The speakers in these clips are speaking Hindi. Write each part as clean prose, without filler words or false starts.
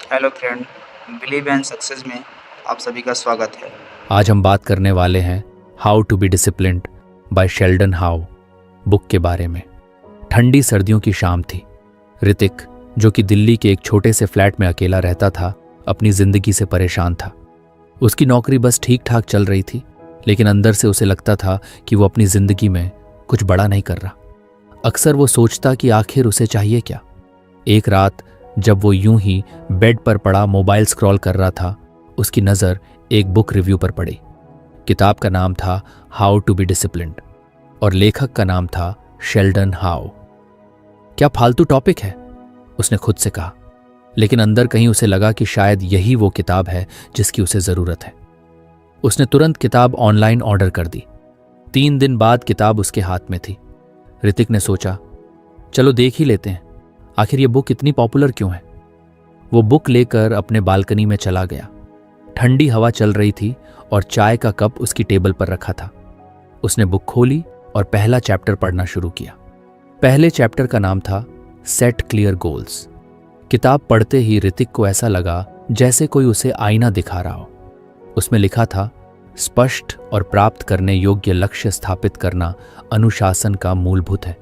Hello friend, believe and success में आप सभी का स्वागत है। आज हम बात करने वाले हैं how to be disciplined by Sheldon how book के बारे में। ठंडी सर्दियों की शाम थी। ऋतिक, जो कि दिल्ली के एक छोटे से फ्लैट में अकेला रहता था, अपनी जिंदगी से परेशान था। उसकी नौकरी बस ठीक ठाक चल रही थी, लेकिन अंदर से उसे लगता था कि वो अपनी जिंदगी में कुछ बड़ा नहीं कर रहा। अक्सर वो सोचता कि आखिर उसे चाहिए क्या। एक रात जब वो यूं ही बेड पर पड़ा मोबाइल स्क्रॉल कर रहा था, उसकी नज़र एक बुक रिव्यू पर पड़ी। किताब का नाम था हाउ टू बी डिसिप्लिन्ड और लेखक का नाम था शेल्डन हाउ। क्या फालतू टॉपिक है, उसने खुद से कहा, लेकिन अंदर कहीं उसे लगा कि शायद यही वो किताब है जिसकी उसे ज़रूरत है। उसने तुरंत किताब ऑनलाइन ऑर्डर कर दी। 3 दिन बाद किताब उसके हाथ में थी। ऋतिक ने सोचा, चलो देख ही लेते हैं, आखिर ये बुक इतनी पॉपुलर क्यों है। वो बुक लेकर अपने बालकनी में चला गया। ठंडी हवा चल रही थी और चाय का कप उसकी टेबल पर रखा था। उसने बुक खोली और पहला चैप्टर पढ़ना शुरू किया। पहले चैप्टर का नाम था सेट क्लियर गोल्स। किताब पढ़ते ही ऋतिक को ऐसा लगा जैसे कोई उसे आईना दिखा रहा हो। उसमें लिखा था, स्पष्ट और प्राप्त करने योग्य लक्ष्य स्थापित करना अनुशासन का मूलभूत है।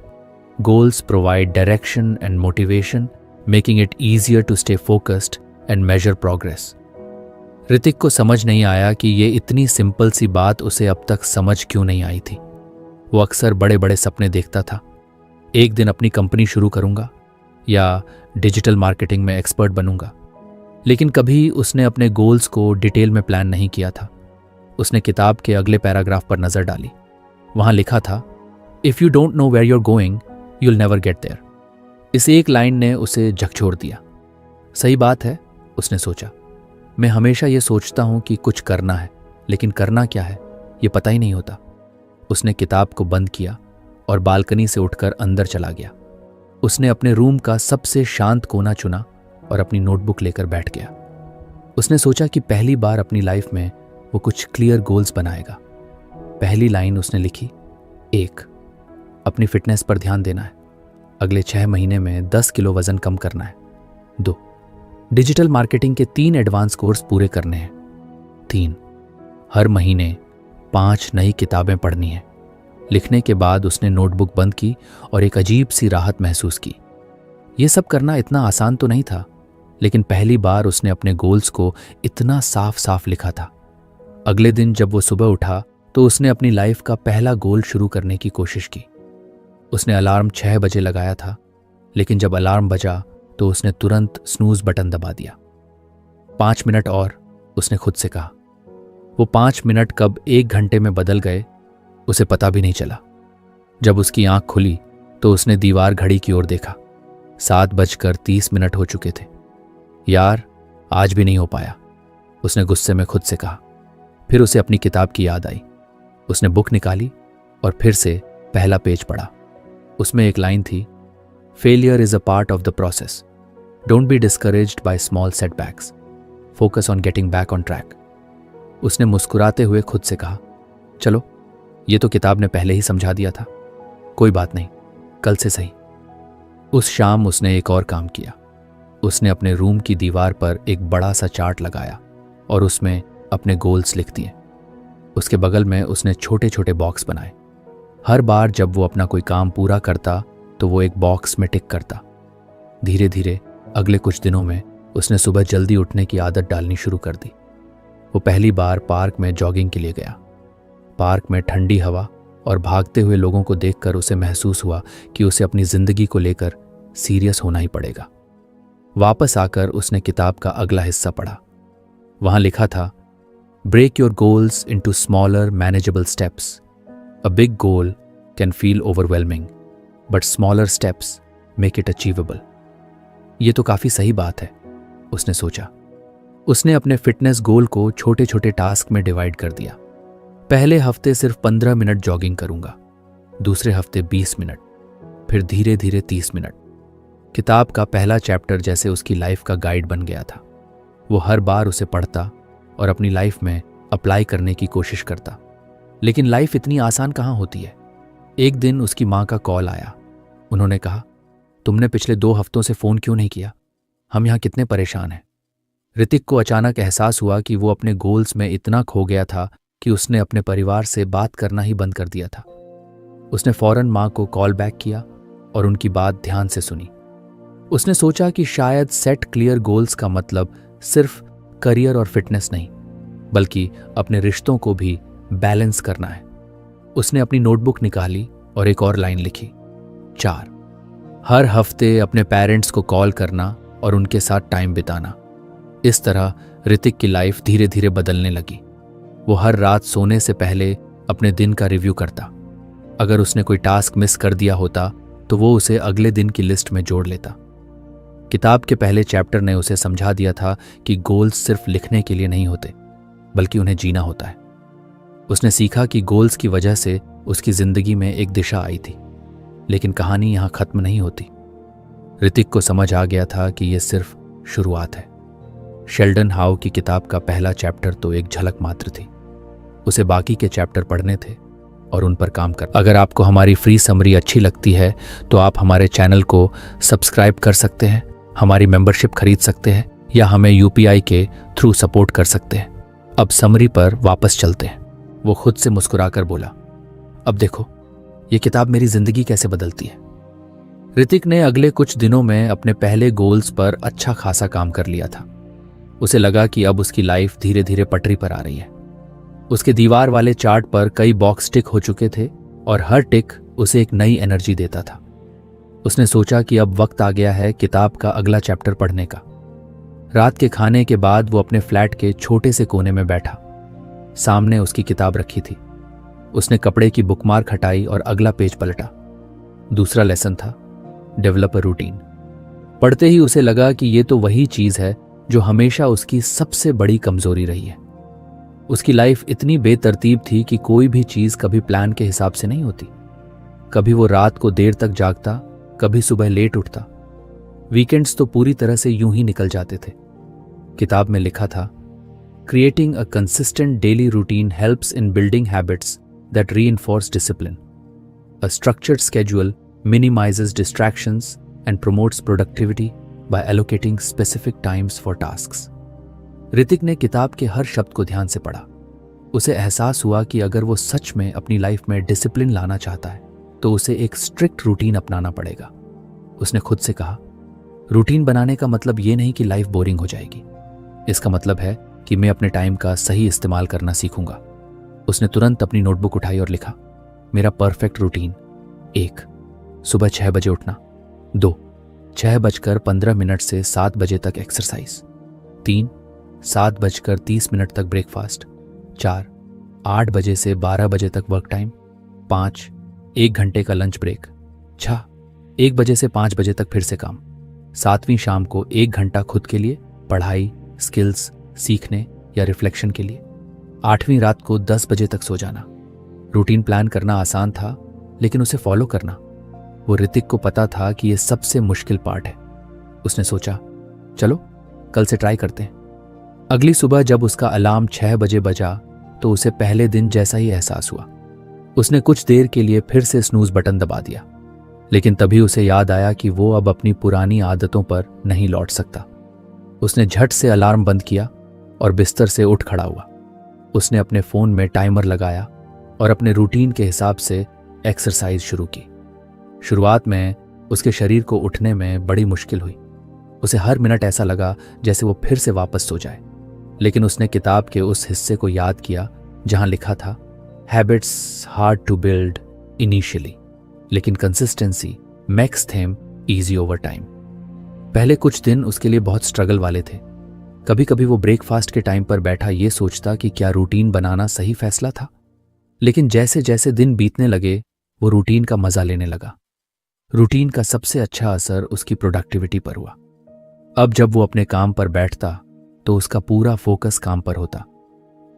Goals provide direction and motivation, making it easier to stay focused and measure progress. Hrithik को समझ नहीं आया कि ये इतनी सिंपल सी बात उसे अब तक समझ क्यों नहीं आई थी। वो अक्सर बड़े बड़े सपने देखता था। एक दिन अपनी कंपनी शुरू करूंगा या डिजिटल मार्केटिंग में एक्सपर्ट बनूंगा, लेकिन कभी उसने अपने गोल्स को डिटेल में प्लान नहीं किया था। उसने किताब के अगले पैराग्राफ पर नजर डाली। वहां लिखा था, if you don't know where you're going You'll never get there। इस एक लाइन ने उसे झकझोर दिया। सही बात है, उसने सोचा। मैं हमेशा ये सोचता हूं कि कुछ करना है, लेकिन करना क्या है ये पता ही नहीं होता। उसने किताब को बंद किया और बालकनी से उठकर अंदर चला गया। उसने अपने रूम का सबसे शांत कोना चुना और अपनी नोटबुक लेकर बैठ गया। उसने सोचा कि पहली बार अपनी लाइफ में वो कुछ क्लियर गोल्स बनाएगा। पहली लाइन उसने लिखी, 1, अपनी फिटनेस पर ध्यान देना है। अगले 6 महीने में 10 किलो वजन कम करना है। 2, डिजिटल मार्केटिंग के 3 एडवांस कोर्स पूरे करने हैं। 3, हर महीने 5 नई किताबें पढ़नी है। लिखने के बाद उसने नोटबुक बंद की और एक अजीब सी राहत महसूस की। यह सब करना इतना आसान तो नहीं था, लेकिन पहली बार उसने अपने गोल्स को इतना साफ साफ लिखा था। अगले दिन जब वो सुबह उठा तो उसने अपनी लाइफ का पहला गोल शुरू करने की कोशिश की। उसने अलार्म 6 बजे लगाया था, लेकिन जब अलार्म बजा तो उसने तुरंत स्नूज बटन दबा दिया। 5 मिनट और, उसने खुद से कहा। वो 5 मिनट कब 1 घंटे में बदल गए उसे पता भी नहीं चला। जब उसकी आंख खुली तो उसने दीवार घड़ी की ओर देखा। 7:30 हो चुके थे। यार, आज भी नहीं हो पाया, उसने गुस्से में खुद से कहा। फिर उसे अपनी किताब की याद आई। उसने बुक निकाली और फिर से पहला पेज पढ़ा। उसमें एक लाइन थी, failure is a part of the process, don't be discouraged by small setbacks, focus on getting back on track. उसने मुस्कुराते हुए खुद से कहा, चलो ये तो किताब ने पहले ही समझा दिया था, कोई बात नहीं, कल से सही। उस शाम उसने एक और काम किया। उसने अपने रूम की दीवार पर एक बड़ा सा चार्ट लगाया और उसमें अपने गोल्स लिख दिए। उसके बगल में उसने छोटे छोटे बॉक्स बनाए। हर बार जब वो अपना कोई काम पूरा करता तो वो एक बॉक्स में टिक करता। धीरे धीरे अगले कुछ दिनों में उसने सुबह जल्दी उठने की आदत डालनी शुरू कर दी। वो पहली बार पार्क में जॉगिंग के लिए गया। पार्क में ठंडी हवा और भागते हुए लोगों को देखकर उसे महसूस हुआ कि उसे अपनी जिंदगी को लेकर सीरियस होना ही पड़ेगा। वापस आकर उसने किताब का अगला हिस्सा पढ़ा। वहां लिखा था, break your goals into smaller manageable steps. A big goal can feel overwhelming, but smaller steps make it achievable। ये तो काफी सही बात है, उसने सोचा। उसने अपने फिटनेस गोल को छोटे छोटे टास्क में डिवाइड कर दिया। पहले हफ्ते सिर्फ 15 मिनट जॉगिंग करूंगा, दूसरे हफ्ते 20 मिनट, फिर धीरे धीरे 30 मिनट। किताब का पहला चैप्टर जैसे उसकी लाइफ का गाइड बन गया था। वो हर बार उसे पढ़ता और अपनी लाइफ में अप्लाई करने की कोशिश करता। लेकिन लाइफ इतनी आसान कहाँ होती है। एक दिन उसकी माँ का कॉल आया। उन्होंने कहा, तुमने पिछले 2 हफ्तों से फ़ोन क्यों नहीं किया? हम यहाँ कितने परेशान हैं। ऋतिक को अचानक एहसास हुआ कि वो अपने गोल्स में इतना खो गया था कि उसने अपने परिवार से बात करना ही बंद कर दिया था। उसने फौरन माँ को कॉल बैक किया और उनकी बात ध्यान से सुनी। उसने सोचा कि शायद सेट क्लियर गोल्स का मतलब सिर्फ करियर और फिटनेस नहीं, बल्कि अपने रिश्तों को भी बैलेंस करना है। उसने अपनी नोटबुक निकाली और एक और लाइन लिखी, 4, हर हफ्ते अपने पेरेंट्स को कॉल करना और उनके साथ टाइम बिताना। इस तरह ऋतिक की लाइफ धीरे धीरे बदलने लगी। वो हर रात सोने से पहले अपने दिन का रिव्यू करता। अगर उसने कोई टास्क मिस कर दिया होता तो वो उसे अगले दिन की लिस्ट में जोड़ लेता। किताब के पहले चैप्टर ने उसे समझा दिया था कि गोल्स सिर्फ लिखने के लिए नहीं होते, बल्कि उन्हें जीना होता है। उसने सीखा कि गोल्स की वजह से उसकी जिंदगी में एक दिशा आई थी, लेकिन कहानी यहां खत्म नहीं होती। ऋतिक को समझ आ गया था कि यह सिर्फ शुरुआत है। शेल्डन हाउ की किताब का पहला चैप्टर तो एक झलक मात्र थी। उसे बाकी के चैप्टर पढ़ने थे और उन पर काम कर। अगर आपको हमारी फ्री समरी अच्छी लगती है तो आप हमारे चैनल को सब्सक्राइब कर सकते हैं, हमारी मेंबरशिप खरीद सकते हैं या हमें यूपीआई के थ्रू सपोर्ट कर सकते हैं। अब समरी पर वापस चलते हैं। वो खुद से मुस्कुराकर बोला, अब देखो ये किताब मेरी जिंदगी कैसे बदलती है। ऋतिक ने अगले कुछ दिनों में अपने पहले गोल्स पर अच्छा खासा काम कर लिया था। उसे लगा कि अब उसकी लाइफ धीरे धीरे पटरी पर आ रही है। उसके दीवार वाले चार्ट पर कई बॉक्स टिक हो चुके थे और हर टिक उसे एक नई एनर्जी देता था। उसने सोचा कि अब वक्त आ गया है किताब का अगला चैप्टर पढ़ने का। रात के खाने के बाद वो अपने फ्लैट के छोटे से कोने में बैठा। सामने उसकी किताब रखी थी। उसने कपड़े की बुकमार्क हटाई और अगला पेज पलटा। दूसरा लेसन था, डेवलप अ रूटीन। पढ़ते ही उसे लगा कि ये तो वही चीज है जो हमेशा उसकी सबसे बड़ी कमजोरी रही है। उसकी लाइफ इतनी बेतरतीब थी कि कोई भी चीज कभी प्लान के हिसाब से नहीं होती। कभी वो रात को देर तक जागता, कभी सुबह लेट उठता। वीकेंड्स तो पूरी तरह से यूं ही निकल जाते थे। किताब में लिखा था, creating a consistent daily routine helps in building habits that reinforce discipline. A structured schedule minimizes distractions and promotes productivity by allocating specific times for tasks. Hrithik ने किताब के हर शब्द को ध्यान से पढ़ा। उसे एहसास हुआ कि अगर वो सच में अपनी लाइफ में डिसिप्लिन लाना चाहता है तो उसे एक स्ट्रिक्ट रूटीन अपनाना पड़ेगा। उसने खुद से कहा, रूटीन बनाने का मतलब ये नहीं कि लाइफ बोरिंग हो जाएगी। इसका मतलब है कि मैं अपने टाइम का सही इस्तेमाल करना सीखूंगा। उसने तुरंत अपनी नोटबुक उठाई और लिखा, मेरा परफेक्ट रूटीन। 1, सुबह 6 बजे उठना। 2, 6:15 से 7 बजे तक एक्सरसाइज। 3, 7:30 तक ब्रेकफास्ट। 4, 8 बजे से 12 बजे तक वर्क टाइम। 5, 1 घंटे का लंच ब्रेक। 6, 1 बजे से 5 बजे तक फिर से काम। 7वीं शाम को 1 घंटा खुद के लिए, पढ़ाई, स्किल्स सीखने या रिफ्लेक्शन के लिए। 8वीं रात को 10 बजे तक सो जाना। रूटीन प्लान करना आसान था, लेकिन उसे फॉलो करना, वो ऋतिक को पता था कि यह सबसे मुश्किल पार्ट है। उसने सोचा, चलो कल से ट्राई करते हैं। अगली सुबह जब उसका अलार्म 6 बजे बजा तो उसे पहले दिन जैसा ही एहसास हुआ। उसने कुछ देर के लिए फिर से स्नूज बटन दबा दिया, लेकिन तभी उसे याद आया कि वो अब अपनी पुरानी आदतों पर नहीं लौट सकता। उसने झट से अलार्म बंद किया और बिस्तर से उठ खड़ा हुआ। उसने अपने फोन में टाइमर लगाया और अपने रूटीन के हिसाब से एक्सरसाइज शुरू की। शुरुआत में उसके शरीर को उठने में बड़ी मुश्किल हुई। उसे हर मिनट ऐसा लगा जैसे वो फिर से वापस सो जाए। लेकिन उसने किताब के उस हिस्से को याद किया जहां लिखा था, habits hard to build initially, लेकिन consistency makes them easy over time. पहले कुछ दिन उसके लिए बहुत स्ट्रगल वाले थे। कभी कभी वो ब्रेकफास्ट के टाइम पर बैठा ये सोचता कि क्या रूटीन बनाना सही फैसला था। लेकिन जैसे जैसे दिन बीतने लगे वो रूटीन का मजा लेने लगा। रूटीन का सबसे अच्छा असर उसकी प्रोडक्टिविटी पर हुआ। अब जब वो अपने काम पर बैठता तो उसका पूरा फोकस काम पर होता।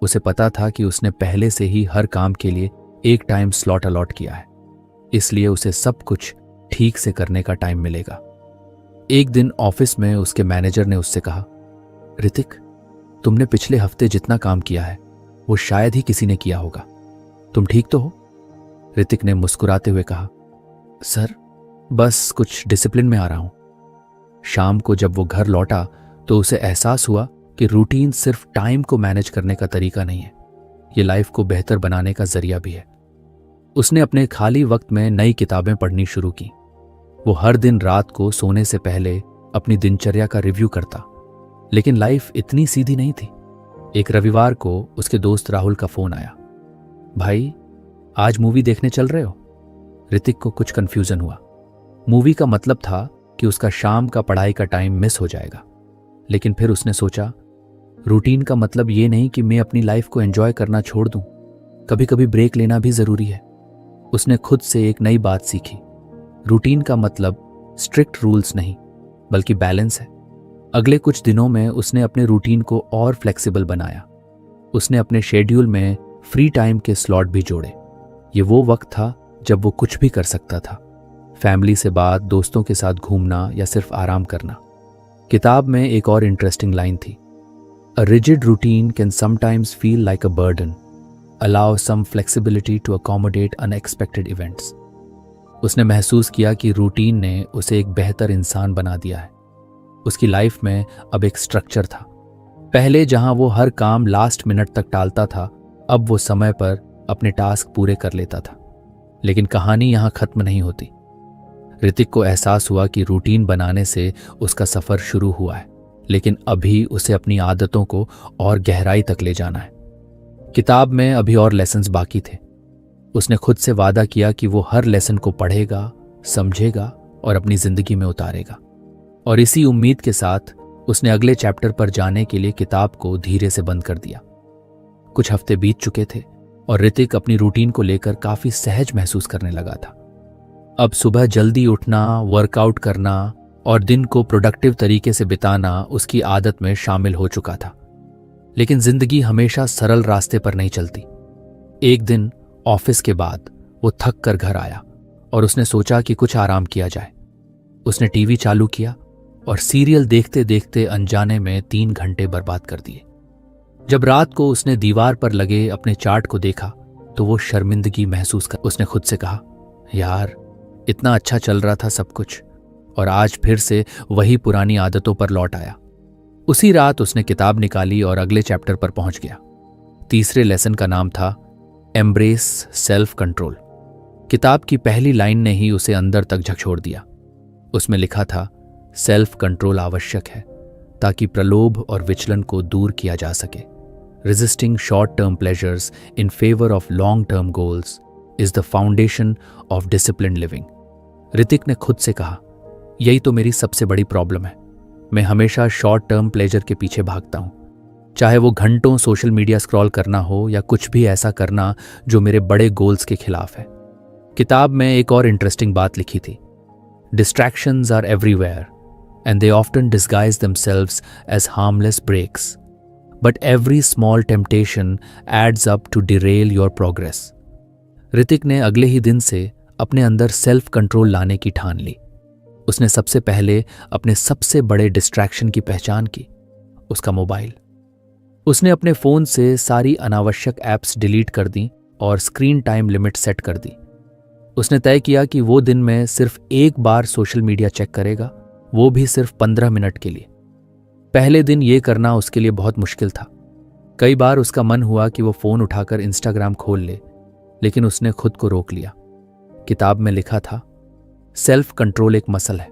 उसे पता था कि उसने पहले से ही हर काम के लिए एक टाइम स्लॉट अलॉट किया है, इसलिए उसे सब कुछ ठीक से करने का टाइम मिलेगा। एक दिन ऑफिस में उसके मैनेजर ने उससे कहा, ऋतिक, तुमने पिछले हफ्ते जितना काम किया है वो शायद ही किसी ने किया होगा। तुम ठीक तो हो? ऋतिक ने मुस्कुराते हुए कहा, सर बस कुछ डिसिप्लिन में आ रहा हूं। शाम को जब वो घर लौटा तो उसे एहसास हुआ कि रूटीन सिर्फ टाइम को मैनेज करने का तरीका नहीं है, ये लाइफ को बेहतर बनाने का जरिया भी है। उसने अपने खाली वक्त में नई किताबें पढ़नी शुरू की। वो हर दिन रात को सोने से पहले अपनी दिनचर्या का रिव्यू करता। लेकिन लाइफ इतनी सीधी नहीं थी। एक रविवार को उसके दोस्त राहुल का फोन आया। भाई, आज मूवी देखने चल रहे हो? ऋतिक को कुछ कंफ्यूजन हुआ। मूवी का मतलब था कि उसका शाम का पढ़ाई का टाइम मिस हो जाएगा। लेकिन फिर उसने सोचा, रूटीन का मतलब ये नहीं कि मैं अपनी लाइफ को एंजॉय करना छोड़ दूं। कभी कभी ब्रेक लेना भी जरूरी है। उसने खुद से एक नई बात सीखी। रूटीन का मतलब स्ट्रिक्ट रूल्स नहीं, बल्कि बैलेंस है। अगले कुछ दिनों में उसने अपने रूटीन को और फ्लेक्सिबल बनाया। उसने अपने शेड्यूल में फ्री टाइम के स्लॉट भी जोड़े। ये वो वक्त था जब वो कुछ भी कर सकता था। फैमिली से बात, दोस्तों के साथ घूमना या सिर्फ आराम करना। किताब में एक और इंटरेस्टिंग लाइन थी, a rigid routine can sometimes feel like a burden, allow some flexibility to accommodate unexpected events. उसने महसूस किया कि रूटीन ने उसे एक बेहतर इंसान बना दिया है। उसकी लाइफ में अब एक स्ट्रक्चर था। पहले जहां वो हर काम लास्ट मिनट तक टालता था, अब वो समय पर अपने टास्क पूरे कर लेता था। लेकिन कहानी यहां खत्म नहीं होती। ऋतिक को एहसास हुआ कि रूटीन बनाने से उसका सफर शुरू हुआ है, लेकिन अभी उसे अपनी आदतों को और गहराई तक ले जाना है। किताब में अभी और लेसन्स बाकी थे। उसने खुद से वादा किया कि वो हर लेसन को पढ़ेगा, समझेगा और अपनी जिंदगी में उतारेगा। और इसी उम्मीद के साथ उसने अगले चैप्टर पर जाने के लिए किताब को धीरे से बंद कर दिया। कुछ हफ्ते बीत चुके थे और ऋतिक अपनी रूटीन को लेकर काफी सहज महसूस करने लगा था। अब सुबह जल्दी उठना, वर्कआउट करना और दिन को प्रोडक्टिव तरीके से बिताना उसकी आदत में शामिल हो चुका था। लेकिन जिंदगी हमेशा सरल रास्ते पर नहीं चलती। एक दिन ऑफिस के बाद वो थक कर घर आया और उसने सोचा कि कुछ आराम किया जाए। उसने टीवी चालू किया और सीरियल देखते देखते अनजाने में 3 घंटे बर्बाद कर दिए। जब रात को उसने दीवार पर लगे अपने चार्ट को देखा तो वो शर्मिंदगी महसूस कर उसने खुद से कहा, यार, इतना अच्छा चल रहा था सब कुछ और आज फिर से वही पुरानी आदतों पर लौट आया। उसी रात उसने किताब निकाली और अगले चैप्टर पर पहुंच गया। तीसरे लेसन का नाम था एम्ब्रेस सेल्फ कंट्रोल। किताब की पहली लाइन ने ही उसे अंदर तक झकझोर दिया। उसमें लिखा था, सेल्फ कंट्रोल आवश्यक है ताकि प्रलोभ और विचलन को दूर किया जा सके। Resisting short term pleasures in favour of long term goals is the foundation of disciplined living. Hrithik ने खुद से कहा, यही तो मेरी सबसे बड़ी प्रॉब्लम है। मैं हमेशा शॉर्ट टर्म प्लेजर के पीछे भागता हूं, चाहे वो घंटों सोशल मीडिया स्क्रॉल करना हो या कुछ भी ऐसा करना जो मेरे बड़े गोल्स के खिलाफ है। किताब में एक और इंटरेस्टिंग बात लिखी थी, distractions are everywhere and they often disguise themselves as harmless breaks. But every small temptation adds up to derail your progress. Hrithik ने अगले ही दिन से अपने अंदर सेल्फ कंट्रोल लाने की ठान ली। उसने सबसे पहले अपने सबसे बड़े डिस्ट्रैक्शन की पहचान की, उसका मोबाइल। उसने अपने फोन से सारी अनावश्यक ऐप्स डिलीट कर दी और स्क्रीन टाइम लिमिट सेट कर दी। उसने तय किया कि वो दिन में सिर्फ एक बार सोशल मीडिया चेक करेगा, वो भी सिर्फ 15 मिनट के लिए। पहले दिन ये करना उसके लिए बहुत मुश्किल था। कई बार उसका मन हुआ कि वो फोन उठाकर इंस्टाग्राम खोल ले, लेकिन उसने खुद को रोक लिया। किताब में लिखा था, सेल्फ कंट्रोल एक मसल है,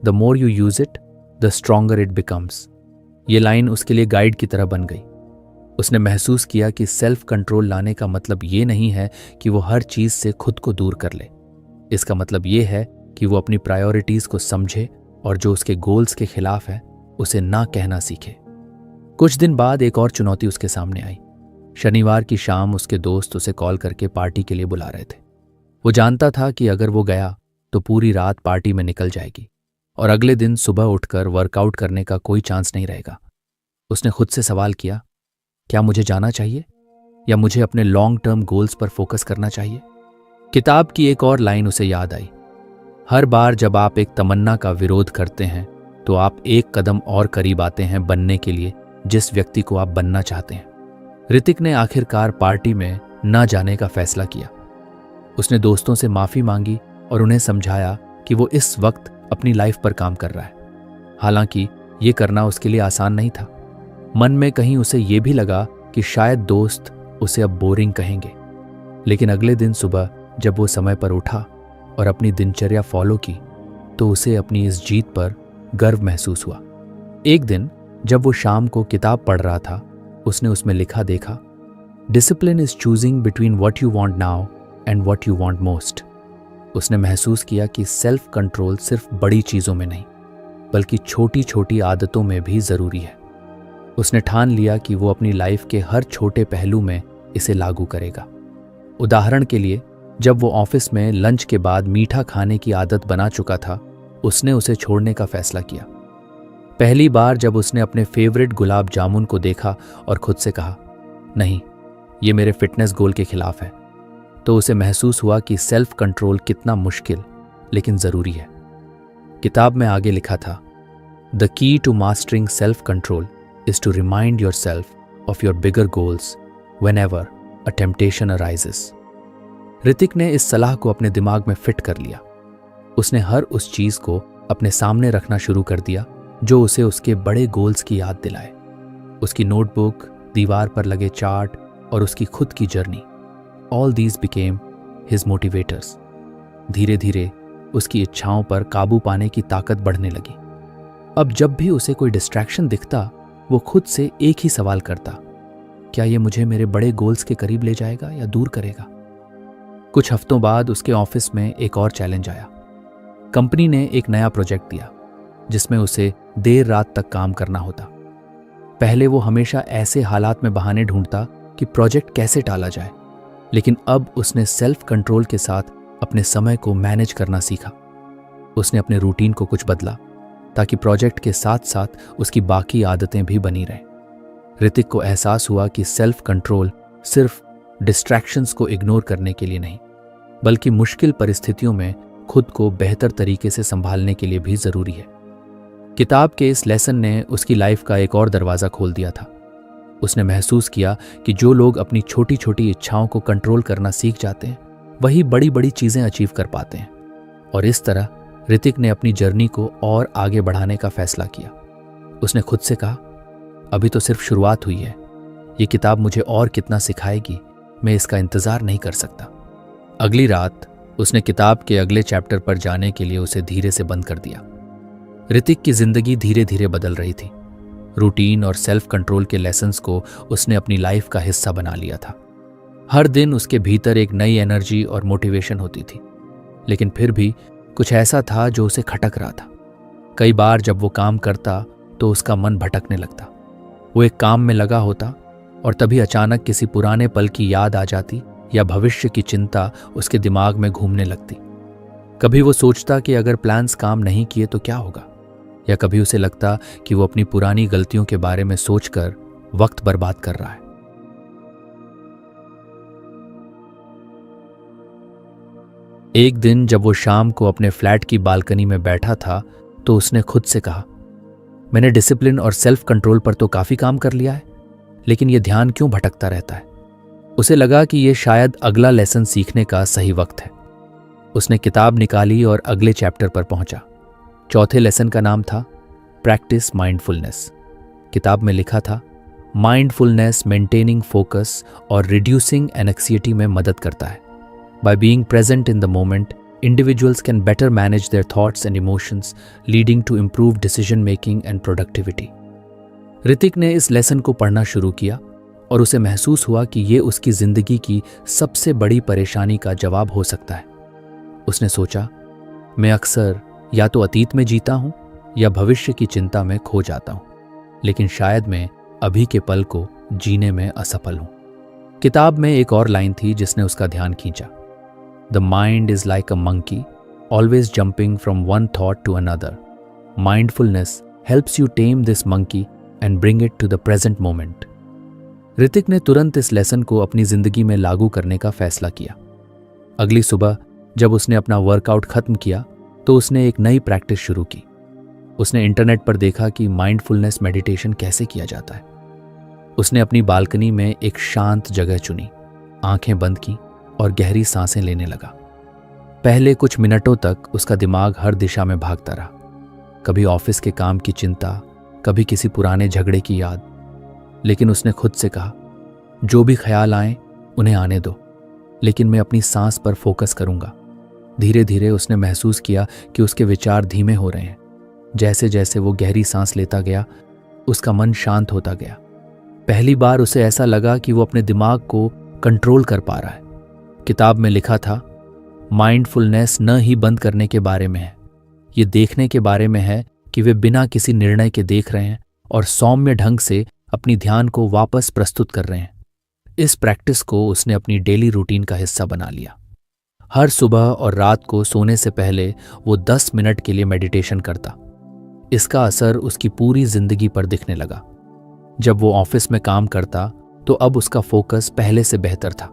the more you use it the stronger it becomes. ये लाइन उसके लिए गाइड की तरह बन गई। उसने महसूस किया कि सेल्फ कंट्रोल लाने का मतलब ये नहीं है कि वो हर चीज से खुद को दूर कर ले। इसका मतलब ये है कि वो अपनी प्रायोरिटीज को समझे और जो उसके गोल्स के खिलाफ है उसे ना कहना सीखे। कुछ दिन बाद एक और चुनौती उसके सामने आई। शनिवार की शाम उसके दोस्त उसे कॉल करके पार्टी के लिए बुला रहे थे। वो जानता था कि अगर वो गया तो पूरी रात पार्टी में निकल जाएगी और अगले दिन सुबह उठकर वर्कआउट करने का कोई चांस नहीं रहेगा। उसने खुद से सवाल किया, क्या मुझे जाना चाहिए या मुझे अपने लॉन्ग टर्म गोल्स पर फोकस करना चाहिए? किताब की एक और लाइन उसे याद आई, हर बार जब आप एक तमन्ना का विरोध करते हैं तो आप एक कदम और करीब आते हैं बनने के लिए जिस व्यक्ति को आप बनना चाहते हैं। ऋतिक ने आखिरकार पार्टी में न जाने का फैसला किया। उसने दोस्तों से माफी मांगी और उन्हें समझाया कि वो इस वक्त अपनी लाइफ पर काम कर रहा है। हालांकि ये करना उसके लिए आसान नहीं था। मन में कहीं उसे ये भी लगा कि शायद दोस्त उसे अब बोरिंग कहेंगे। लेकिन अगले दिन सुबह जब वो समय पर उठा और अपनी दिनचर्या फॉलो की तो उसे अपनी इस जीत पर गर्व महसूस हुआ। एक दिन जब वो शाम को किताब पढ़ रहा था, उसने उसमें लिखा देखा, discipline is choosing between what you want now and what you want most. उसने महसूस किया कि सेल्फ कंट्रोल सिर्फ बड़ी चीज़ों में नहीं बल्कि छोटी छोटी आदतों में भी ज़रूरी है। उसने ठान लिया कि वो अपनी लाइफ के हर छोटे पहलू में इसे लागू करेगा। उदाहरण के लिए, जब वो ऑफिस में लंच के बाद मीठा खाने की आदत बना चुका था, उसने उसे छोड़ने का फैसला किया। पहली बार जब उसने अपने फेवरेट गुलाब जामुन को देखा और खुद से कहा, नहीं, ये मेरे फिटनेस गोल के खिलाफ है, तो उसे महसूस हुआ कि सेल्फ कंट्रोल कितना मुश्किल लेकिन ज़रूरी है। किताब में आगे लिखा था, the key to mastering self control is to remind yourself of your bigger goals whenever a temptation arises. Hrithik ने इस सलाह को अपने दिमाग में फिट कर लिया। उसने हर उस चीज़ को अपने सामने रखना शुरू कर दिया जो उसे उसके बड़े गोल्स की याद दिलाए। उसकी नोटबुक, दीवार पर लगे चार्ट और उसकी खुद की journey, all these became his motivators. धीरे धीरे उसकी इच्छाओं पर काबू पाने की ताकत बढ़ने लगी। अब जब भी उसे कोई डिस्ट्रैक्शन दिखता, वो खुद से एक ही सवाल करता, क्या ये मुझे मेरे बड़े गोल्स के करीब ले जाएगा या दूर करेगा? कुछ हफ्तों बाद उसके ऑफिस में एक और चैलेंज आया। कंपनी ने एक नया प्रोजेक्ट दिया जिसमें उसे देर रात तक काम करना होता। पहले वो हमेशा ऐसे हालात में बहाने ढूंढता कि प्रोजेक्ट कैसे टाला जाए, लेकिन अब उसने सेल्फ कंट्रोल के साथ अपने समय को मैनेज करना सीखा। उसने अपने रूटीन को कुछ बदला ताकि प्रोजेक्ट के साथ साथ उसकी बाकी आदतें भी बनी रहें। ऋतिक को एहसास हुआ कि सेल्फ कंट्रोल सिर्फ डिस्ट्रैक्शंस को इग्नोर करने के लिए नहीं बल्कि मुश्किल परिस्थितियों में खुद को बेहतर तरीके से संभालने के लिए भी ज़रूरी है। किताब के इस लेसन ने उसकी लाइफ का एक और दरवाज़ा खोल दिया था। उसने महसूस किया कि जो लोग अपनी छोटी छोटी इच्छाओं को कंट्रोल करना सीख जाते हैं वही बड़ी बड़ी चीज़ें अचीव कर पाते हैं। और इस तरह ऋतिक ने अपनी जर्नी को और आगे बढ़ाने का फैसला किया। उसने खुद से कहा, अभी तो सिर्फ शुरुआत हुई है, ये किताब मुझे और कितना सिखाएगी, मैं इसका इंतज़ार नहीं कर सकता। अगली रात उसने किताब के अगले चैप्टर पर जाने के लिए उसे धीरे से बंद कर दिया। ऋतिक की जिंदगी धीरे धीरे बदल रही थी। रूटीन और सेल्फ कंट्रोल के लेसन्स को उसने अपनी लाइफ का हिस्सा बना लिया था। हर दिन उसके भीतर एक नई एनर्जी और मोटिवेशन होती थी, लेकिन फिर भी कुछ ऐसा था जो उसे खटक रहा था। कई बार जब वो काम करता तो उसका मन भटकने लगता। वो एक काम में लगा होता और तभी अचानक किसी पुराने पल की याद आ जाती या भविष्य की चिंता उसके दिमाग में घूमने लगती। कभी वो सोचता कि अगर प्लान्स काम नहीं किए तो क्या होगा, या कभी उसे लगता कि वो अपनी पुरानी गलतियों के बारे में सोचकर वक्त बर्बाद कर रहा है। एक दिन जब वो शाम को अपने फ्लैट की बालकनी में बैठा था तो उसने खुद से कहा, मैंने डिसिप्लिन और सेल्फ कंट्रोल पर तो काफी काम कर लिया है, लेकिन ये ध्यान क्यों भटकता रहता है। उसे लगा कि ये शायद अगला लेसन सीखने का सही वक्त है। उसने किताब निकाली और अगले चैप्टर पर पहुंचा। चौथे लेसन का नाम था प्रैक्टिस माइंडफुलनेस। किताब में लिखा था, माइंडफुलनेस मेंटेनिंग फोकस और रिड्यूसिंग एंग्जायटी में मदद करता है। By being present in the moment, individuals can better manage their thoughts and emotions, leading to improved decision making and productivity. Hrithik ने इस लेसन को पढ़ना शुरू किया और उसे महसूस हुआ कि ये उसकी जिंदगी की सबसे बड़ी परेशानी का जवाब हो सकता है। उसने सोचा, मैं अक्सर या तो अतीत में जीता हूं या भविष्य की चिंता में खो जाता हूं, लेकिन शायद मैं अभी के पल को जीने में असफल हूं। किताब में एक और लाइन थी जिसने उसका ध्यान खींचा, The mind is like a monkey, always jumping from one thought to another. Mindfulness helps you tame this monkey and bring it to the present moment. Hrithik ने तुरंत इस लेसन को अपनी जिंदगी में लागू करने का फैसला किया। अगली सुबह जब उसने अपना वर्कआउट खत्म किया तो उसने एक नई प्रैक्टिस शुरू की। उसने इंटरनेट पर देखा कि माइंडफुलनेस मेडिटेशन कैसे किया जाता है। उसने अपनी बालकनी में एक शांत जगह चुनी, आंखें बंद की और गहरी सांसें लेने लगा। पहले कुछ मिनटों तक उसका दिमाग हर दिशा में भागता रहा, कभी ऑफिस के काम की चिंता, कभी किसी पुराने झगड़े की याद, लेकिन उसने खुद से कहा, जो भी ख्याल आए उन्हें आने दो, लेकिन मैं अपनी सांस पर फोकस करूंगा। धीरे धीरे उसने महसूस किया कि उसके विचार धीमे हो रहे हैं। जैसे जैसे वो गहरी सांस लेता गया, उसका मन शांत होता गया। पहली बार उसे ऐसा लगा कि वो अपने दिमाग को कंट्रोल कर पा रहा है। किताब में लिखा था, माइंडफुलनेस न ही बंद करने के बारे में है, ये देखने के बारे में है कि वे बिना किसी निर्णय के देख रहे हैं और सौम्य ढंग से अपनी ध्यान को वापस प्रस्तुत कर रहे हैं। इस प्रैक्टिस को उसने अपनी डेली रूटीन का हिस्सा बना लिया। हर सुबह और रात को सोने से पहले वो 10 मिनट के लिए मेडिटेशन करता। इसका असर उसकी पूरी जिंदगी पर दिखने लगा। जब वो ऑफिस में काम करता तो अब उसका फोकस पहले से बेहतर था।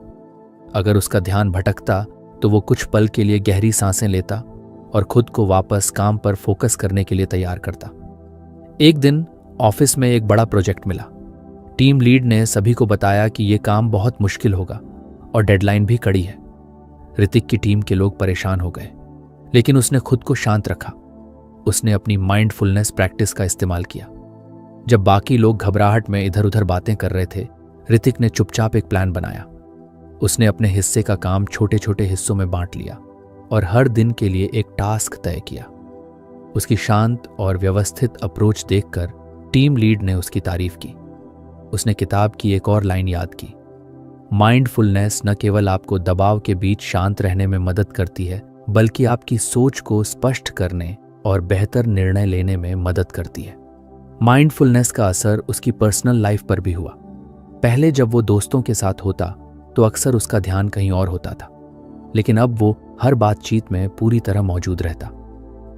अगर उसका ध्यान भटकता तो वो कुछ पल के लिए गहरी सांसें लेता और खुद को वापस काम पर फोकस करने के लिए तैयार करता। एक दिन ऑफिस में एक बड़ा प्रोजेक्ट मिला। टीम लीड ने सभी को बताया कि ये काम बहुत मुश्किल होगा और डेडलाइन भी कड़ी है। ऋतिक की टीम के लोग परेशान हो गए, लेकिन उसने खुद को शांत रखा। उसने अपनी माइंडफुलनेस प्रैक्टिस का इस्तेमाल किया। जब बाकी लोग घबराहट में इधर उधर बातें कर रहे थे, ऋतिक ने चुपचाप एक प्लान बनाया। उसने अपने हिस्से का काम छोटे छोटे हिस्सों में बांट लिया और हर दिन के लिए एक टास्क तय किया। उसकी शांत और व्यवस्थित अप्रोच देखकर टीम लीड ने उसकी तारीफ की। उसने किताब की एक और लाइन याद की, माइंडफुलनेस न केवल आपको दबाव के बीच शांत रहने में मदद करती है, बल्कि आपकी सोच को स्पष्ट करने और बेहतर निर्णय लेने में मदद करती है। माइंडफुलनेस का असर उसकी पर्सनल लाइफ पर भी हुआ। पहले जब वो दोस्तों के साथ होता तो अक्सर उसका ध्यान कहीं और होता था, लेकिन अब वो हर बातचीत में पूरी तरह मौजूद रहता।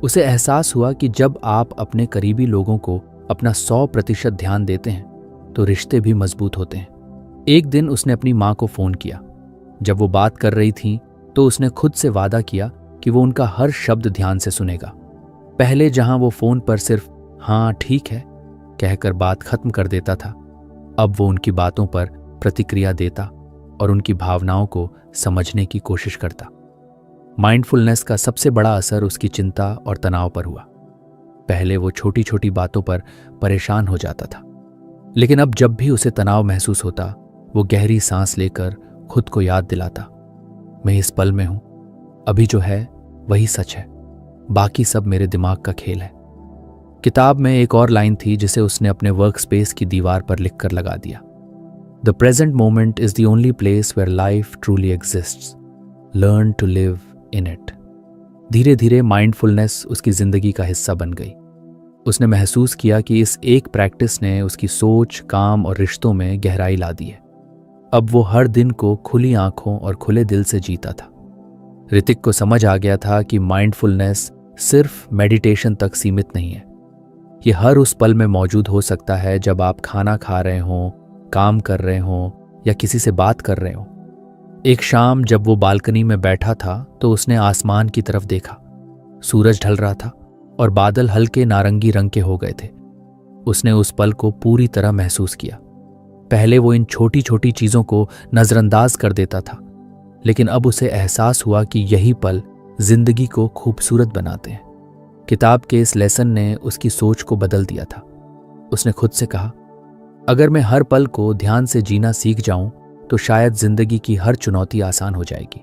उसे एहसास हुआ कि जब आप अपने करीबी लोगों को अपना 100% ध्यान देते हैं तो रिश्ते भी मजबूत होते हैं। एक दिन उसने अपनी माँ को फोन किया। जब वो बात कर रही थी तो उसने खुद से वादा किया कि वो उनका हर शब्द ध्यान से सुनेगा। पहले जहां वो फोन पर सिर्फ हाँ ठीक है कहकर बात खत्म कर देता था, अब वो उनकी बातों पर प्रतिक्रिया देता और उनकी भावनाओं को समझने की कोशिश करता। माइंडफुलनेस का सबसे बड़ा असर उसकी चिंता और तनाव पर हुआ। पहले वो छोटी छोटी बातों पर परेशान हो जाता था, लेकिन अब जब भी उसे तनाव महसूस होता, वो गहरी सांस लेकर खुद को याद दिलाता, मैं इस पल में हूं, अभी जो है वही सच है, बाकी सब मेरे दिमाग का खेल है। किताब में एक और लाइन थी जिसे उसने अपने वर्क स्पेस की दीवार पर लिखकर लगा दिया, the present moment is the only place where life truly exists, learn to live in it. धीरे धीरे माइंडफुलनेस उसकी जिंदगी का हिस्सा बन गई। उसने महसूस किया कि इस एक प्रैक्टिस ने उसकी सोच, काम और रिश्तों में गहराई ला दी है। अब वो हर दिन को खुली आंखों और खुले दिल से जीता था। ऋतिक को समझ आ गया था कि माइंडफुलनेस सिर्फ मेडिटेशन तक सीमित नहीं है। ये हर उस पल में मौजूद हो सकता है जब आप खाना खा रहे हों, काम कर रहे हों या किसी से बात कर रहे हों। एक शाम जब वो बालकनी में बैठा था तो उसने आसमान की तरफ देखा। सूरज ढल रहा था और बादल हल्के नारंगी रंग के हो गए थे। उसने उस पल को पूरी तरह महसूस किया। पहले वो इन छोटी छोटी चीजों को नजरअंदाज कर देता था, लेकिन अब उसे एहसास हुआ कि यही पल जिंदगी को खूबसूरत बनाते हैं। किताब के इस लेसन ने उसकी सोच को बदल दिया था। उसने खुद से कहा, अगर मैं हर पल को ध्यान से जीना सीख जाऊं तो शायद जिंदगी की हर चुनौती आसान हो जाएगी।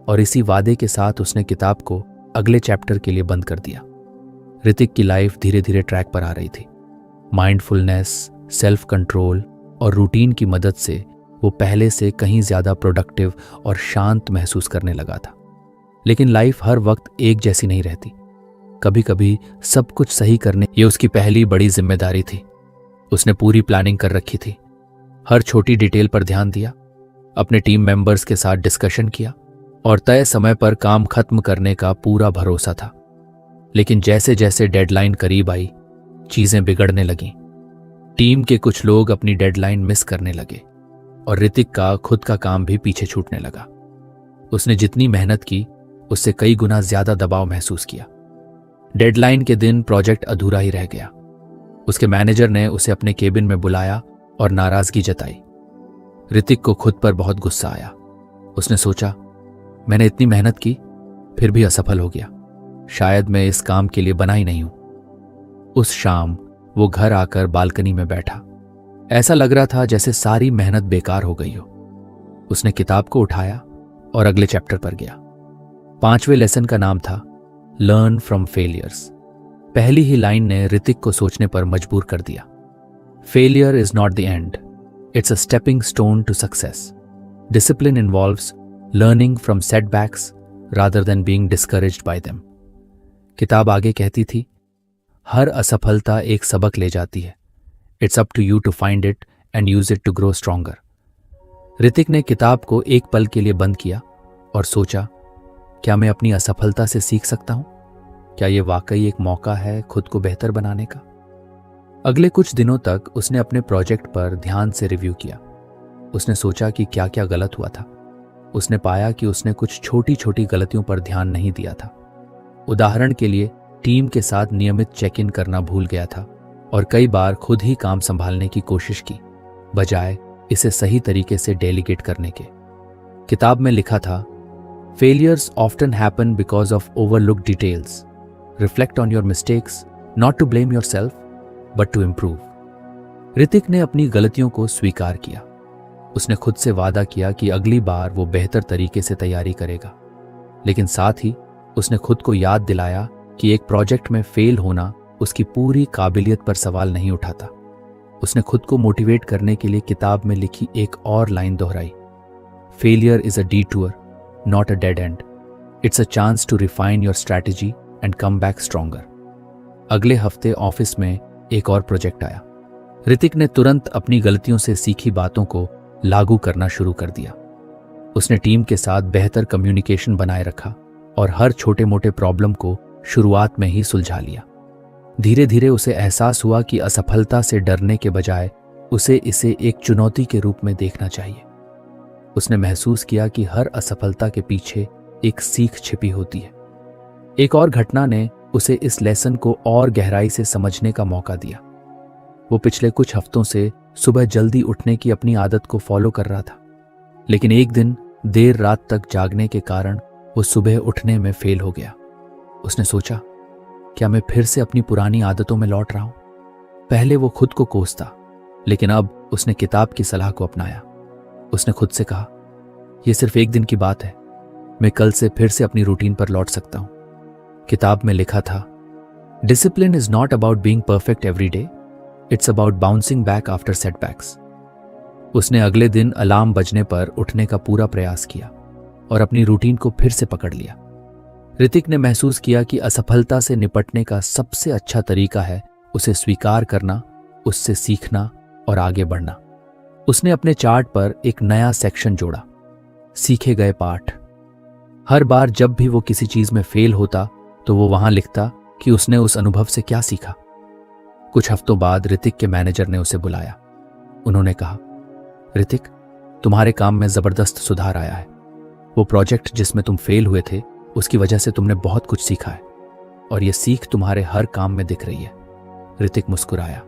और इसी वादे के साथ उसने किताब को अगले चैप्टर के लिए बंद कर दिया। ऋतिक की लाइफ धीरे धीरे ट्रैक पर आ रही थी। माइंडफुलनेस, सेल्फ कंट्रोल और रूटीन की मदद से वो पहले से कहीं ज्यादा प्रोडक्टिव और शांत महसूस करने लगा था। लेकिन लाइफ हर वक्त एक जैसी नहीं रहती। कभी कभी सब कुछ सही करने ये उसकी पहली बड़ी जिम्मेदारी थी। उसने पूरी प्लानिंग कर रखी थी, हर छोटी डिटेल पर ध्यान दिया, अपने टीम मेंबर्स के साथ डिस्कशन किया और तय समय पर काम खत्म करने का पूरा भरोसा था। लेकिन जैसे जैसे डेडलाइन करीब आई, चीजें बिगड़ने लगीं। टीम के कुछ लोग अपनी डेडलाइन मिस करने लगे और ऋतिक का खुद का काम भी पीछे छूटने लगा। उसने जितनी मेहनत की उससे कई गुना ज्यादा दबाव महसूस किया। डेडलाइन के दिन प्रोजेक्ट अधूरा ही रह गया। उसके मैनेजर ने उसे अपने केबिन में बुलाया और नाराजगी जताई। ऋतिक को खुद पर बहुत गुस्सा आया। उसने सोचा, मैंने इतनी मेहनत की फिर भी असफल हो गया, शायद मैं इस काम के लिए बना ही नहीं हूं। उस शाम वो घर आकर बालकनी में बैठा। ऐसा लग रहा था जैसे सारी मेहनत बेकार हो गई हो। उसने किताब को उठाया और अगले चैप्टर पर गया। 5वें लेसन का नाम था लर्न फ्रॉम फेलियर्स। पहली ही लाइन ने ऋतिक को सोचने पर मजबूर कर दिया। Failure is not the end, it's a stepping stone to success. Discipline involves learning from setbacks rather than being discouraged by them. किताब आगे कहती थी, हर असफलता एक सबक ले जाती है। It's up to you to find it and use it to grow stronger. Hrithik ने किताब को एक पल के लिए बंद किया और सोचा, क्या मैं अपनी असफलता से सीख सकता हूं? क्या यह वाकई एक मौका है खुद को बेहतर बनाने का? अगले कुछ दिनों तक उसने अपने प्रोजेक्ट पर ध्यान से रिव्यू किया। उसने सोचा कि क्या क्या गलत हुआ था। उसने पाया कि उसने कुछ छोटी छोटी गलतियों पर ध्यान नहीं दिया था। उदाहरण के लिए, टीम के साथ नियमित चेक इन करना भूल गया था और कई बार खुद ही काम संभालने की कोशिश की, बजाय इसे सही तरीके से डेलीगेट करने के। किताब में लिखा था, failures often happen because of overlooked details. Reflect on your mistakes, not to blame yourself but to improve. Hrithik ने अपनी गलतियों को स्वीकार किया। उसने खुद से वादा किया कि अगली बार वो बेहतर तरीके से तैयारी करेगा, लेकिन साथ ही उसने खुद को याद दिलाया कि एक प्रोजेक्ट में फेल होना उसकी पूरी काबिलियत पर सवाल नहीं उठाता। उसने खुद को मोटिवेट करने के लिए किताब में लिखी एक और लाइन दोहराई, failure is a detour, not a dead end. It's a chance to refine your strategy and come back stronger. अगले हफ्ते ऑफिस में एक और प्रोजेक्ट आया। ऋतिक ने तुरंत अपनी गलतियों से सीखी बातों को लागू करना शुरू कर दिया। उसने टीम के साथ बेहतर कम्युनिकेशन बनाए रखा और हर छोटे मोटे प्रॉब्लम को शुरुआत में ही सुलझा लिया। धीरे धीरे उसे एहसास हुआ कि असफलता से डरने के बजाय उसे इसे एक चुनौती के रूप में देखना चाहिए। उसने महसूस किया कि हर असफलता के पीछे एक सीख छिपी होती है। एक और घटना ने उसे इस लेसन को और गहराई से समझने का मौका दिया। वो पिछले कुछ हफ्तों से सुबह जल्दी उठने की अपनी आदत को फॉलो कर रहा था, लेकिन एक दिन देर रात तक जागने के कारण वो सुबह उठने में फेल हो गया। उसने सोचा, क्या मैं फिर से अपनी पुरानी आदतों में लौट रहा हूं? पहले वो खुद को कोसता, लेकिन अब उसने किताब की सलाह को अपनाया। उसने खुद से कहा, यह सिर्फ एक दिन की बात है, मैं कल से फिर से अपनी रूटीन पर लौट सकता हूं। किताब में लिखा था, discipline is not about being perfect every day, it's about bouncing back after setbacks. उसने अगले दिन अलार्म बजने पर उठने का पूरा प्रयास किया और अपनी रूटीन को फिर से पकड़ लिया। ऋतिक ने महसूस किया कि असफलता से निपटने का सबसे अच्छा तरीका है उसे स्वीकार करना, उससे सीखना और आगे बढ़ना। उसने अपने चार्ट पर एक नया सेक्शन जोड़ा, सीखे गए पाठ। हर बार जब भी वो किसी चीज में फेल होता तो वो वहां लिखता कि उसने उस अनुभव से क्या सीखा। कुछ हफ्तों बाद ऋतिक के मैनेजर ने उसे बुलाया। उन्होंने कहा, ऋतिक, तुम्हारे काम में जबरदस्त सुधार आया है। वो प्रोजेक्ट जिसमें तुम फेल हुए थे, उसकी वजह से तुमने बहुत कुछ सीखा है और ये सीख तुम्हारे हर काम में दिख रही है। ऋतिक मुस्कुराया।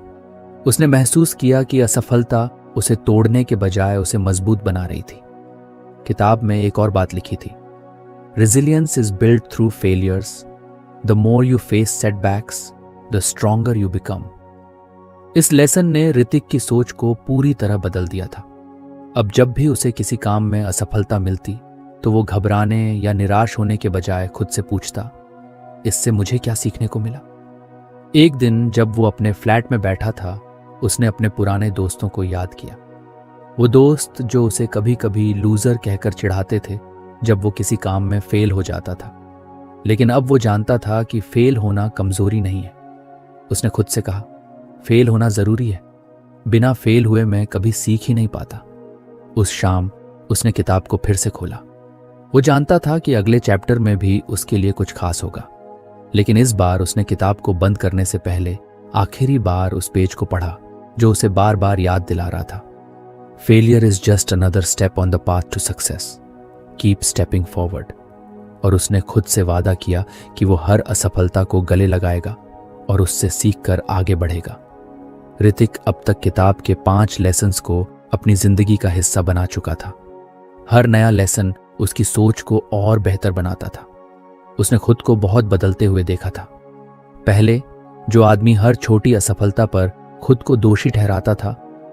उसने महसूस किया कि असफलता उसे तोड़ने के बजाय उसे मजबूत बना रही थी। किताब में एक और बात लिखी थी, resilience is build through failures, the more you face setbacks the stronger you become. इस लेसन ने ऋतिक की सोच को पूरी तरह बदल दिया था। अब जब भी उसे किसी काम में असफलता मिलती तो वो घबराने या निराश होने के बजाय खुद से पूछता, इससे मुझे क्या सीखने को मिला। एक दिन जब वो अपने फ्लैट में बैठा था, उसने अपने पुराने दोस्तों को याद किया। वो दोस्त जो उसे कभी कभी लूजर कहकर चिढ़ाते थे जब वो किसी काम में फेल हो जाता था, लेकिन अब वो जानता था कि फेल होना कमजोरी नहीं है। उसने खुद से कहा, फेल होना जरूरी है, बिना फेल हुए मैं कभी सीख ही नहीं पाता। उस शाम उसने किताब को फिर से खोला। वो जानता था कि अगले चैप्टर में भी उसके लिए कुछ खास होगा, लेकिन इस बार उसने किताब को बंद करने से पहले आखिरी बार उस पेज को पढ़ा जो उसे बार बार याद दिला रहा था, failure is just another step on the path to success, keep stepping forward. और उसने खुद से वादा किया कि वो हर असफलता को गले लगाएगा और उससे सीखकर आगे बढ़ेगा। ऋतिक अब तक किताब के 5 लेसन्स को अपनी जिंदगी का हिस्सा बना चुका था। हर नया लेसन उसकी सोच को और बेहतर बनाता था। उसने खुद को बहुत बदलते हुए देखा था। पहले जो आदमी हर छोटी असफलता पर खुद को दोषी ठहराता था,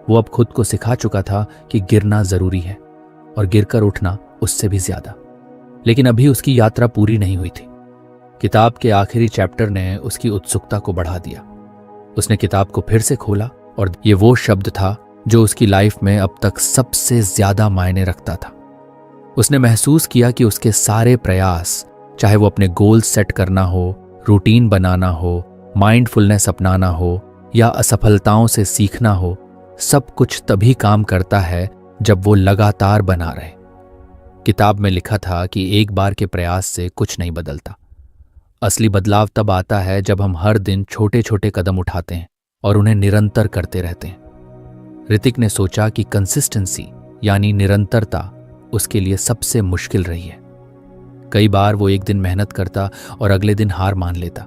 वो अब खुद को सिखा चुका था कि गिरना जरूरी है और गिरकर उठना उससे भी ज्यादा। लेकिन अभी उसकी यात्रा पूरी नहीं हुई थी। किताब के आखिरी चैप्टर ने उसकी उत्सुकता को बढ़ा दिया। उसने किताब को फिर से खोला और ये वो शब्द था जो उसकी लाइफ में अब तक सबसे ज्यादा मायने रखता था। उसने महसूस किया कि उसके सारे प्रयास, चाहे वो अपने गोल सेट करना हो, रूटीन बनाना हो, माइंडफुलनेस अपनाना हो या असफलताओं से सीखना हो, सब कुछ तभी काम करता है जब वो लगातार बना रहे। किताब में लिखा था कि एक बार के प्रयास से कुछ नहीं बदलता। असली बदलाव तब आता है जब हम हर दिन छोटे छोटे कदम उठाते हैं और उन्हें निरंतर करते रहते हैं। ऋतिक ने सोचा कि कंसिस्टेंसी यानी निरंतरता उसके लिए सबसे मुश्किल रही है। कई बार वो एक दिन मेहनत करता और अगले दिन हार मान लेता।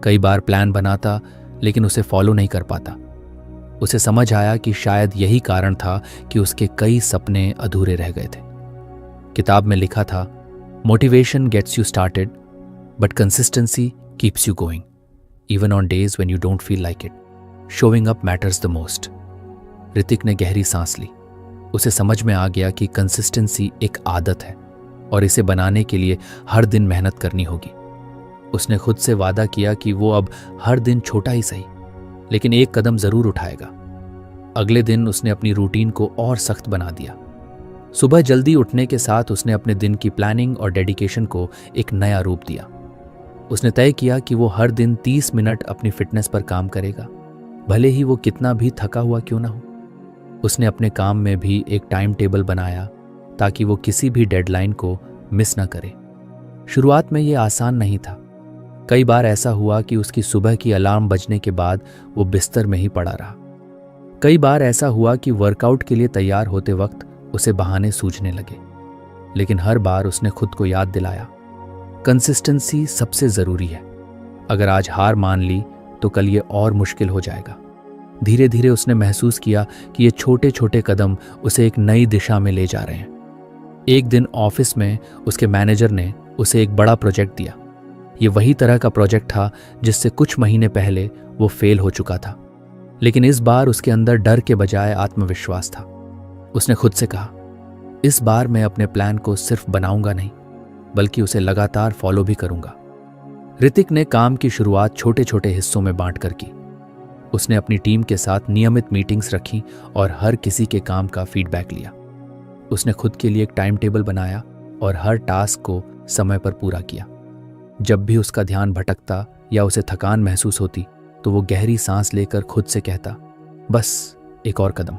कई बार प्लान बनाता लेकिन उसे फॉलो नहीं कर पाता। उसे समझ आया कि शायद यही कारण था कि उसके कई सपने अधूरे रह गए थे। किताब में लिखा था, motivation gets you started but consistency keeps you going even on days when you don't feel like it. Showing up matters the most. Hrithik ने गहरी सांस ली। उसे समझ में आ गया कि कंसिस्टेंसी एक आदत है और इसे बनाने के लिए हर दिन मेहनत करनी होगी। उसने खुद से वादा किया कि वो अब हर दिन छोटा ही सही लेकिन एक कदम जरूर उठाएगा। अगले दिन उसने अपनी रूटीन को और सख्त बना दिया। सुबह जल्दी उठने के साथ उसने अपने दिन की प्लानिंग और डेडिकेशन को एक नया रूप दिया। उसने तय किया कि वो हर दिन 30 मिनट अपनी फिटनेस पर काम करेगा, भले ही वो कितना भी थका हुआ क्यों ना हो। उसने अपने काम में भी एक टाइम टेबल बनाया ताकि वो किसी भी डेडलाइन को मिस ना करे। शुरुआत में ये आसान नहीं था। कई बार ऐसा हुआ कि उसकी सुबह की अलार्म बजने के बाद वो बिस्तर में ही पड़ा रहा। कई बार ऐसा हुआ कि वर्कआउट के लिए तैयार होते वक्त उसे बहाने सूझने लगे। लेकिन हर बार उसने खुद को याद दिलाया, कंसिस्टेंसी सबसे जरूरी है। अगर आज हार मान ली तो कल ये और मुश्किल हो जाएगा। धीरे धीरे उसने महसूस किया कि ये छोटे छोटे कदम उसे एक नई दिशा में ले जा रहे हैं। एक दिन ऑफिस में उसके मैनेजर ने उसे एक बड़ा प्रोजेक्ट दिया। ये वही तरह का प्रोजेक्ट था जिससे कुछ महीने पहले वो फेल हो चुका था, लेकिन इस बार उसके अंदर डर के बजाय आत्मविश्वास था। उसने खुद से कहा, इस बार मैं अपने प्लान को सिर्फ बनाऊंगा नहीं बल्कि उसे लगातार फॉलो भी करूंगा। ऋतिक ने काम की शुरुआत छोटे छोटे हिस्सों में बांटकर की। उसने अपनी टीम के साथ नियमित मीटिंग्स रखी और हर किसी के काम का फीडबैक लिया। उसने खुद के लिए एक टाइम टेबल बनाया और हर टास्क को समय पर पूरा किया। जब भी उसका ध्यान भटकता या उसे थकान महसूस होती तो वो गहरी सांस लेकर खुद से कहता, बस एक और कदम,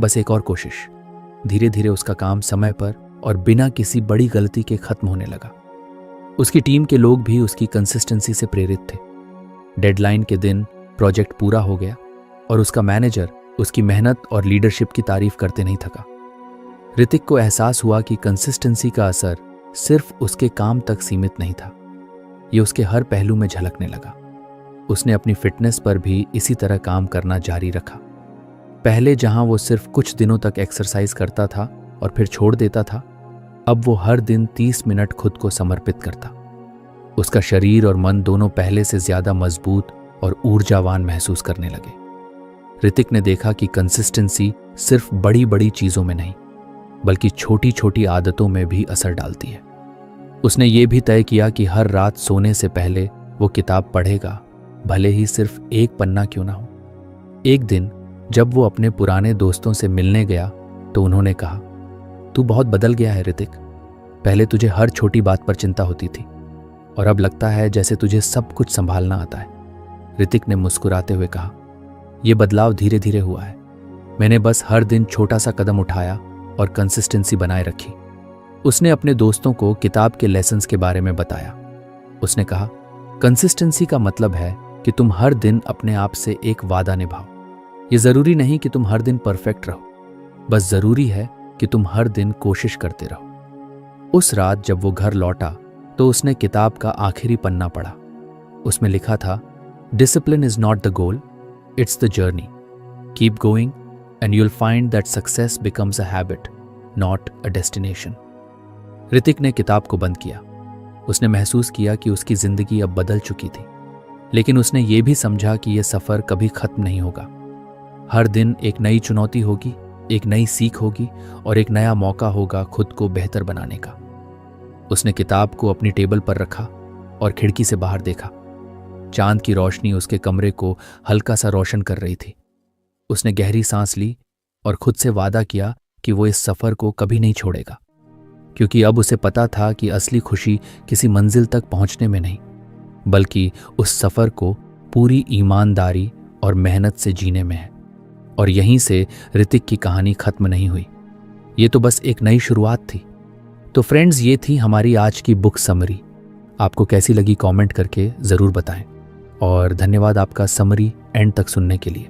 बस एक और कोशिश। धीरे धीरे उसका काम समय पर और बिना किसी बड़ी गलती के खत्म होने लगा। उसकी टीम के लोग भी उसकी कंसिस्टेंसी से प्रेरित थे। डेडलाइन के दिन प्रोजेक्ट पूरा हो गया और उसका मैनेजर उसकी मेहनत और लीडरशिप की तारीफ करते नहीं थका। ऋतिक को एहसास हुआ कि कंसिस्टेंसी का असर सिर्फ उसके काम तक सीमित नहीं था, ये उसके हर पहलू में झलकने लगा। उसने अपनी फिटनेस पर भी इसी तरह काम करना जारी रखा। पहले जहां वो सिर्फ कुछ दिनों तक एक्सरसाइज करता था और फिर छोड़ देता था, अब वो हर दिन 30 मिनट खुद को समर्पित करता। उसका शरीर और मन दोनों पहले से ज्यादा मजबूत और ऊर्जावान महसूस करने लगे। ऋतिक ने देखा कि कंसिस्टेंसी सिर्फ बड़ी बड़ी चीजों में नहीं बल्कि छोटी छोटी आदतों में भी असर डालती है। उसने ये भी तय किया कि हर रात सोने से पहले वो किताब पढ़ेगा, भले ही सिर्फ एक पन्ना क्यों ना हो। एक दिन जब वो अपने पुराने दोस्तों से मिलने गया तो उन्होंने कहा, तू बहुत बदल गया है ऋतिक। पहले तुझे हर छोटी बात पर चिंता होती थी और अब लगता है जैसे तुझे सब कुछ संभालना आता है। ऋतिक ने मुस्कुराते हुए कहा, यह बदलाव धीरे धीरे हुआ है। मैंने बस हर दिन छोटा सा कदम उठाया और कंसिस्टेंसी बनाए रखी। उसने अपने दोस्तों को किताब के लेसन्स के बारे में बताया। उसने कहा, कंसिस्टेंसी का मतलब है कि तुम हर दिन अपने आप से एक वादा निभाओ। ये जरूरी नहीं कि तुम हर दिन परफेक्ट रहो, बस जरूरी है कि तुम हर दिन कोशिश करते रहो। उस रात जब वो घर लौटा तो उसने किताब का आखिरी पन्ना पढ़ा। उसमें लिखा था, discipline is not the goal, it's the journey. Keep going and you'll find that success becomes a habit, not a destination. Hrithik ने किताब को बंद किया। उसने महसूस किया कि उसकी जिंदगी अब बदल चुकी थी, लेकिन उसने ये भी समझा कि यह सफर कभी खत्म नहीं होगा। हर दिन एक नई चुनौती होगी, एक नई सीख होगी और एक नया मौका होगा खुद को बेहतर बनाने का। उसने किताब को अपनी टेबल पर रखा और खिड़की से बाहर देखा। चांद की रोशनी उसके कमरे को हल्का सा रोशन कर रही थी। उसने गहरी सांस ली और खुद से वादा किया कि वो इस सफर को कभी नहीं छोड़ेगा, क्योंकि अब उसे पता था कि असली खुशी किसी मंजिल तक पहुंचने में नहीं, बल्कि उस सफर को पूरी ईमानदारी और मेहनत से जीने में है। और यहीं से ऋतिक की कहानी खत्म नहीं हुई, ये तो बस एक नई शुरुआत थी। तो फ्रेंड्स, ये थी हमारी आज की बुक समरी। आपको कैसी लगी कमेंट करके ज़रूर बताएं और धन्यवाद आपका समरी एंड तक सुनने के लिए।